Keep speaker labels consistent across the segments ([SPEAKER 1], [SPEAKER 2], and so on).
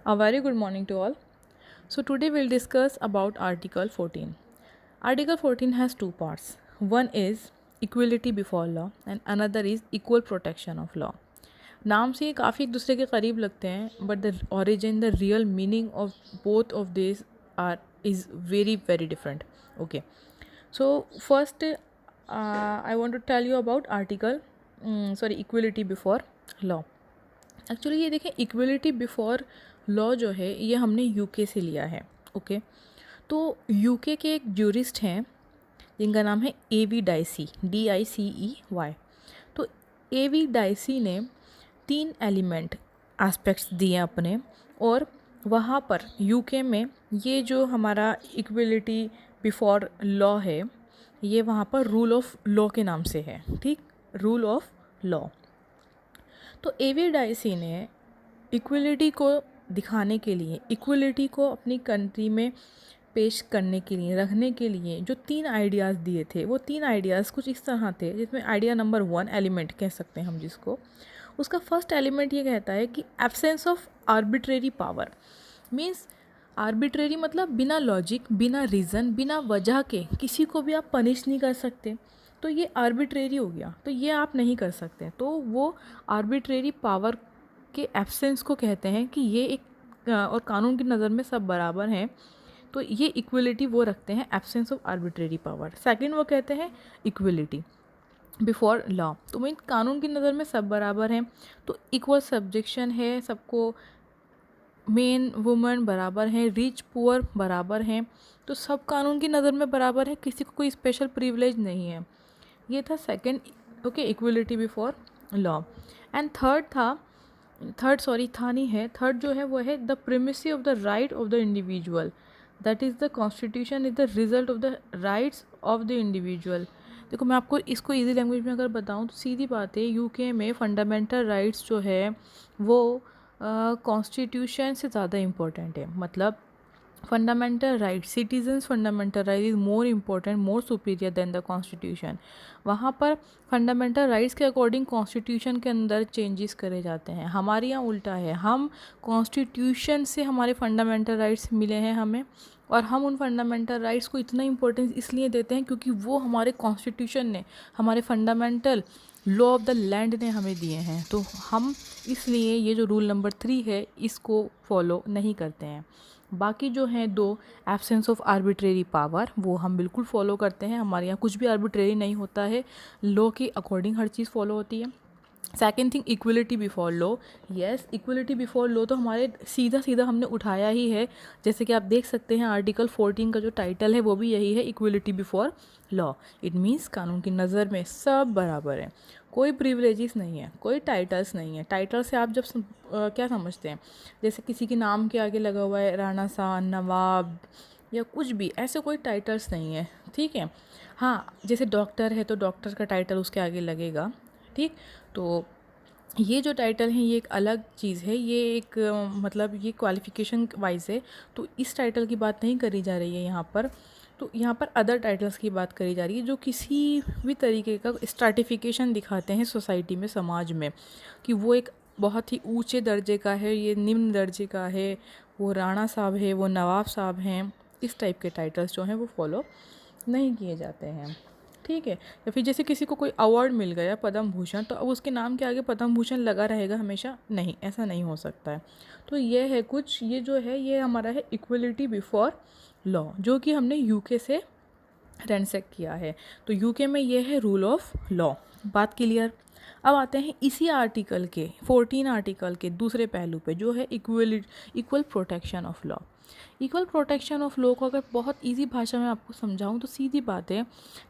[SPEAKER 1] A very good morning to all. So today we'll discuss about Article 14. Article 14 has two parts. One is equality before law and another is equal protection of law. नाम से ये काफ़ी एक दूसरे के करीब लगते हैं but the origin, the real meaning of both of these is very different. Okay. So first I want to tell you about equality before law. Actually ये देखें इक्वलिटी बिफोर लॉ जो है ये हमने यूके से लिया है. ओके. तो यूके के एक ज्यूरिस्ट हैं जिनका नाम है एवी डाइसी, DICEY. तो एवी डाइसी ने 3 एलिमेंट एस्पेक्ट्स दिए अपने और वहाँ पर यूके में ये जो हमारा इक्वलिटी बिफोर लॉ है ये वहाँ पर रूल ऑफ लॉ के नाम से है. ठीक, रूल ऑफ लॉ. तो एवी डाइसी ने इक्वलिटी को दिखाने के लिए, इक्वलिटी को अपनी कंट्री में पेश करने के लिए, रखने के लिए जो 3 आइडियाज़ दिए थे वो 3 आइडियाज़ कुछ इस तरह थे जिसमें आइडिया नंबर 1 एलिमेंट कह सकते हैं हम जिसको, उसका फर्स्ट एलिमेंट ये कहता है कि absence of arbitrary power. Means arbitrary मतलब बिना लॉजिक, बिना रीज़न, बिना वजह के किसी को भी आप पनिश नहीं कर सकते. तो ये आर्बिट्रेरी हो गया, तो ये आप नहीं कर सकते. तो वो आर्बिट्रेरी पावर के एब्सेंस को कहते हैं कि ये एक और कानून की नज़र में सब बराबर हैं. तो ये इक्वलिटी वो रखते हैं, absence of arbitrary power. Second वो कहते हैं इक्वलिटी बिफोर लॉ. तो मीन कानून की नज़र में सब बराबर हैं, तो इक्वल सब्जेक्शन है, सबको मेन वुमेन बराबर हैं, रिच पुअर बराबर हैं, तो सब कानून की नज़र में बराबर है, किसी को कोई स्पेशल प्रिविलेज नहीं है. ये था second. Okay, equality before law. And third जो है वो है the primacy of the right of the individual, that is the constitution is the result of the rights of the individual. देखो मैं आपको इसको इजी लैंग्वेज में अगर बताऊँ तो सीधी बात है, यूके में फंडामेंटल राइट्स जो है वो कॉन्स्टिट्यूशन से ज़्यादा इम्पोर्टेंट है. मतलब fundamental right, citizens fundamental right is more important, more superior than the constitution. वहाँ पर फंडामेंटल राइट्स के अकॉर्डिंग कॉन्स्टिट्यूशन के अंदर चेंजेस करे जाते हैं. हमारे यहाँ उल्टा है, हम कॉन्स्टिट्यूशन से हमारे फंडामेंटल राइट्स मिले हैं हमें, और हम उन फंडामेंटल राइट्स को इतना इम्पोर्टेंस इसलिए देते हैं क्योंकि वो हमारे कॉन्स्टिट्यूशन ने, हमारे fundamental law of the land ने हमें दिए हैं. तो हम इसलिए ये जो रूल नंबर 3 है इसको फॉलो नहीं करते हैं. बाकी जो हैं 2, एब्सेंस ऑफ आर्बिट्रेरी पावर, वो हम बिल्कुल फॉलो करते हैं. हमारे यहाँ कुछ भी आर्बिट्रेरी नहीं होता है, लॉ के अकॉर्डिंग हर चीज़ फॉलो होती है. Second thing equality before law. Yes, equality before law तो हमारे सीधा हमने उठाया ही है. जैसे कि आप देख सकते हैं आर्टिकल 14 का जो टाइटल है वो भी यही है, equality before law. It means कानून की नज़र में सब बराबर है, कोई प्रिविलेजेस नहीं है, कोई टाइटल्स नहीं है. टाइटल से आप जब क्या समझते हैं, जैसे किसी के नाम के आगे लगा हुआ है राणा साहब, नवाब या कुछ भी, ऐसे कोई टाइटल्स नहीं है. ठीक है. हाँ, जैसे डॉक्टर है तो डॉक्टर का टाइटल उसके आगे लगेगा. ठीक. तो ये जो टाइटल है ये एक अलग चीज़ है, ये एक मतलब ये क्वालिफ़िकेशन वाइज है. तो इस टाइटल की बात नहीं करी जा रही है यहाँ पर. तो यहाँ पर अदर टाइटल्स की बात करी जा रही है जो किसी भी तरीके का स्ट्रैटिफिकेशन दिखाते हैं सोसाइटी में, समाज में, कि वो एक बहुत ही ऊंचे दर्जे का है, ये निम्न दर्जे का है, वो राणा साहब है, वो नवाब साहब हैं. इस टाइप के टाइटल्स जो हैं वो फॉलो नहीं किए जाते हैं. ठीक है. या फिर जैसे किसी को कोई अवार्ड मिल गया, पद्म भूषण, तो अब उसके नाम के आगे पद्म भूषण लगा रहेगा हमेशा? नहीं, ऐसा नहीं हो सकता है. तो ये है कुछ, ये जो है ये हमारा है इक्वलिटी बिफोर लॉ, जो कि हमने यूके से रेंसेक किया है. तो यूके में ये है रूल ऑफ लॉ. बात क्लियर. अब आते हैं इसी आर्टिकल के 14 आर्टिकल के दूसरे पहलू पे जो है equal protection of law. Equal protection of law को अगर बहुत इजी भाषा में आपको समझाऊं तो सीधी बात है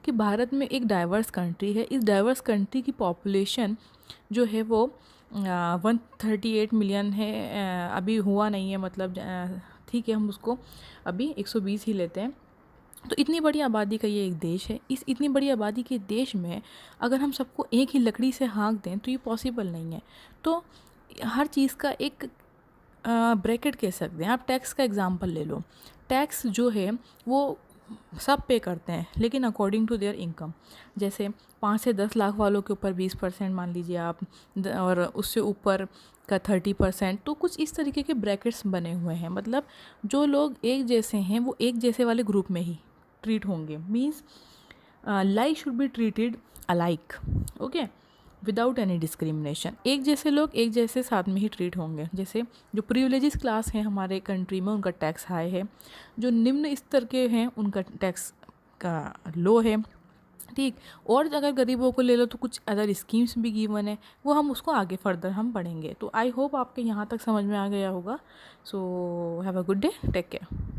[SPEAKER 1] कि भारत में एक डाइवर्स कंट्री है. इस डाइवर्स कंट्री की पॉपुलेशन जो है वो 138 मिलियन है. अभी हुआ नहीं है, मतलब ठीक है, हम उसको अभी 120 ही लेते हैं. तो इतनी बड़ी आबादी का ये एक देश है. इस इतनी बड़ी आबादी के देश में अगर हम सबको एक ही लकड़ी से हाँक दें तो ये पॉसिबल नहीं है. तो हर चीज़ का एक ब्रैकेट कह सकते हैं. आप टैक्स का एग्जांपल ले लो. टैक्स जो है वो सब पे करते हैं, लेकिन अकॉर्डिंग टू देयर इनकम। जैसे 5 से 10 लाख वालों के ऊपर 20% मान लीजिए आप, और उससे ऊपर का 30%। तो कुछ इस तरीके के ब्रैकेट्स बने हुए हैं, मतलब जो लोग एक जैसे हैं वो एक जैसे वाले ग्रुप में ही ट्रीट होंगे। Means like should be treated alike, okay, without any discrimination. एक जैसे लोग एक जैसे साथ में ही ट्रीट होंगे। जैसे जो प्रिविलेजेस क्लास हैं हमारे कंट्री में, उनका टैक्स हाई है, जो निम्न स्तर के हैं उनका टैक्स का लो है, ठीक। और अगर गरीबों को ले लो तो कुछ अदर स्कीम्स भी गिवन है, वो हम उसको आगे फर्दर हम पढ़ेंगे। तो आई होप आपके यहाँ तक समझ में आ गया होगा। So have a good day, take care.